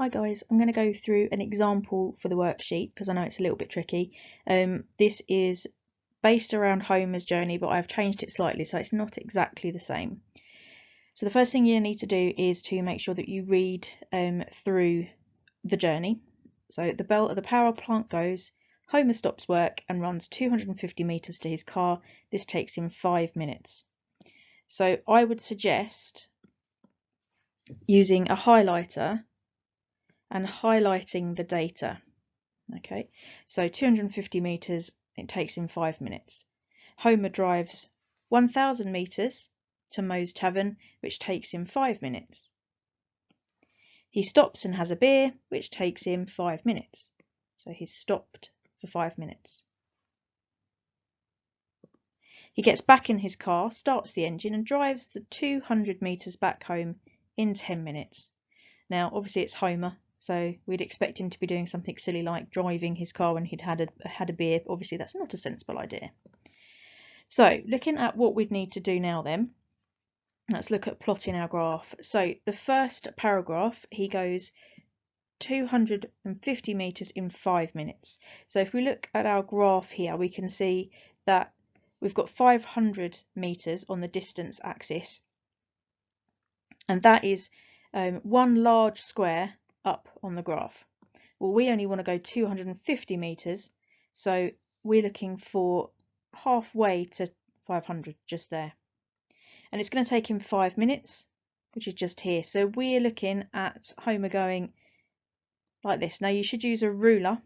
Hi guys, I'm going to go through an example for the worksheet because I know it's a little bit tricky. This is based around Homer's journey, but I've changed it slightly so it's not exactly the same. So the first thing you need to do is to make sure that you read through the journey. So the bell at the power plant goes, Homer stops work and runs 250 meters to his car. This takes him 5 minutes. So I would suggest using a highlighter and highlighting the data. Okay, so 250 meters, it takes him 5 minutes. Homer drives 1000 meters to Moe's Tavern, which takes him 5 minutes. He stops and has a beer, which takes him 5 minutes. So he's stopped for 5 minutes. He gets back in his car, starts the engine and drives the 200 meters back home in 10 minutes. Now obviously it's Homer, so we'd expect him to be doing something silly like driving his car when he'd had a beer. Obviously that's not a sensible idea. So looking at what we'd need to do now then, let's look at plotting our graph. So the first paragraph, he goes 250 meters in 5 minutes. So if we look at our graph here, we can see that we've got 500 meters on the distance axis, and that is one large square up on the graph. Well, we only want to go 250 meters, so we're looking for halfway to 500 just there, and it's going to take him 5 minutes, which is just here. So we're looking at Homer going like this. Now you should use a ruler,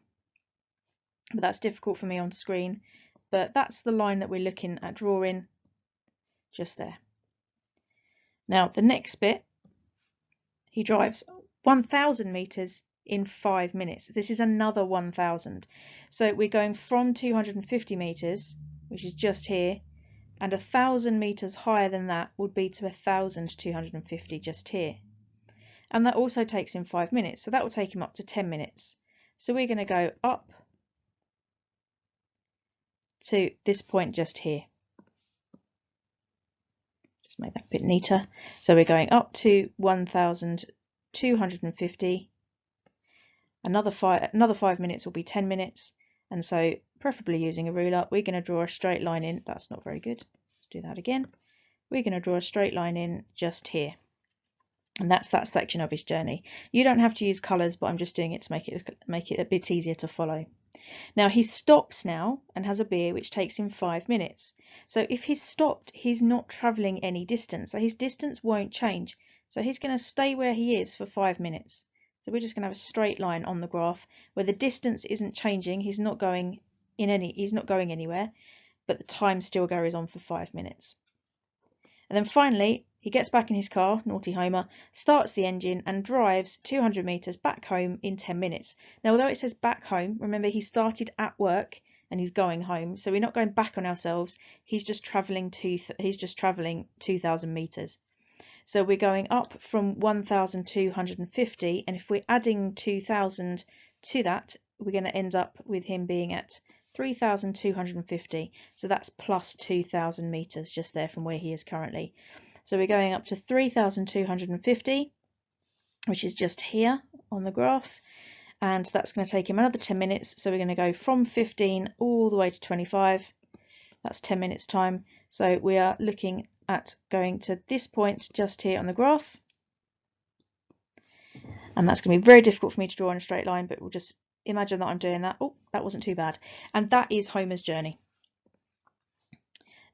but that's difficult for me on screen, but that's the line that we're looking at drawing just there. Now the next bit, he drives 1000 meters in 5 minutes. This is another 1000. So we're going from 250 meters, which is just here, and 1000 meters higher than that would be to 1250 just here. And that also takes him 5 minutes, so that will take him up to 10 minutes. So we're going to go up to this point just here. Just make that a bit neater. So we're going up to 1250. Another 5 minutes will be 10 minutes, and so preferably using a ruler, we're going to draw a straight line in. That's not very good. Let's do that again. We're going to draw a straight line in just here, and that's that section of his journey. You don't have to use colours, but I'm just doing it to make it a bit easier to follow. Now he stops now and has a beer, which takes him 5 minutes. So if he's stopped, he's not travelling any distance, so his distance won't change. So he's going to stay where he is for 5 minutes. So we're just going to have a straight line on the graph where the distance isn't changing. He's not going anywhere, but the time still goes on for 5 minutes. And then finally, he gets back in his car, naughty Homer, starts the engine and drives 200 meters back home in 10 minutes. Now, although it says back home, remember he started at work and he's going home, so we're not going back on ourselves. He's just traveling 2000 meters. So we're going up from 1250, and if we're adding 2000 to that, we're going to end up with him being at 3250. So that's plus 2000 meters just there from where he is currently. So we're going up to 3250, which is just here on the graph, and that's going to take him another 10 minutes. So we're going to go from 15 all the way to 25. That's 10 minutes time. So we are looking at going to this point just here on the graph, and that's going to be very difficult for me to draw in a straight line, but we'll just imagine that I'm doing that. Oh, that wasn't too bad. And that is Homer's journey.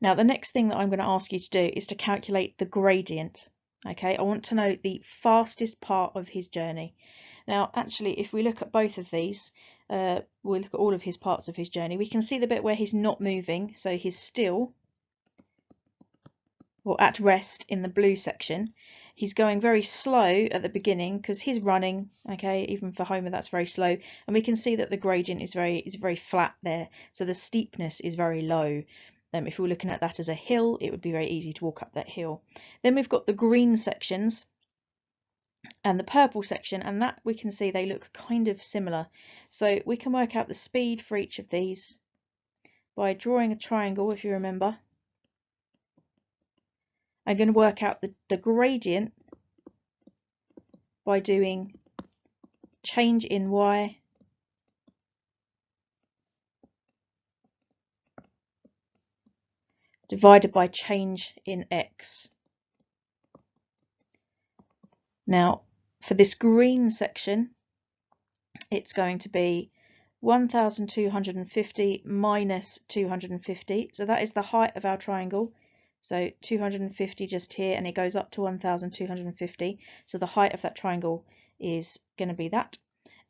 Now the next thing that I'm going to ask you to do is to calculate the gradient. Okay, I want to know the fastest part of his journey. Now actually, if we look at both of these, we'll look at all of his parts of his journey, we can see the bit where he's not moving, so he's still, or at rest, in the blue section. He's going very slow at the beginning because he's running. Okay, even for Homer that's very slow, and we can see that the gradient is very flat there, so the steepness is very low. If we were looking at that as a hill, it would be very easy to walk up that hill. Then we've got the green sections and the purple section, and that we can see they look kind of similar. So we can work out the speed for each of these by drawing a triangle, if you remember. I'm going to work out the gradient by doing change in y divided by change in x. Now, for this green section, it's going to be 1,250 minus 250. So that is the height of our triangle. So 250 just here, and it goes up to 1,250. So the height of that triangle is going to be that.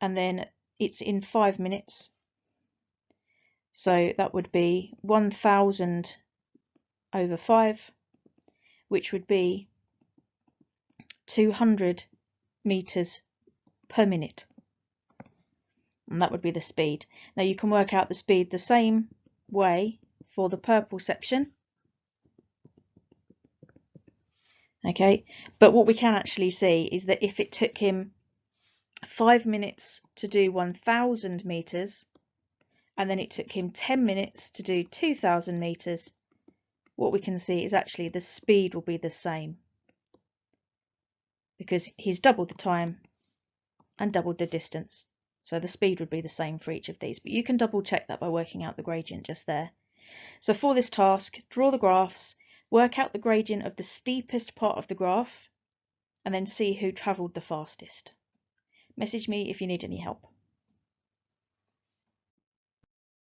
And then it's in 5 minutes. So that would be 1,000 over 5, which would be 200 meters per minute. And that would be the speed. Now you can work out the speed the same way for the purple section. Okay, but what we can actually see is that if it took him 5 minutes to do 1,000 meters, and then it took him 10 minutes to do 2,000 meters, what we can see is actually the speed will be the same, because he's doubled the time and doubled the distance. So the speed would be the same for each of these, but you can double check that by working out the gradient just there. So for this task, draw the graphs, work out the gradient of the steepest part of the graph, and then see who travelled the fastest. Message me if you need any help.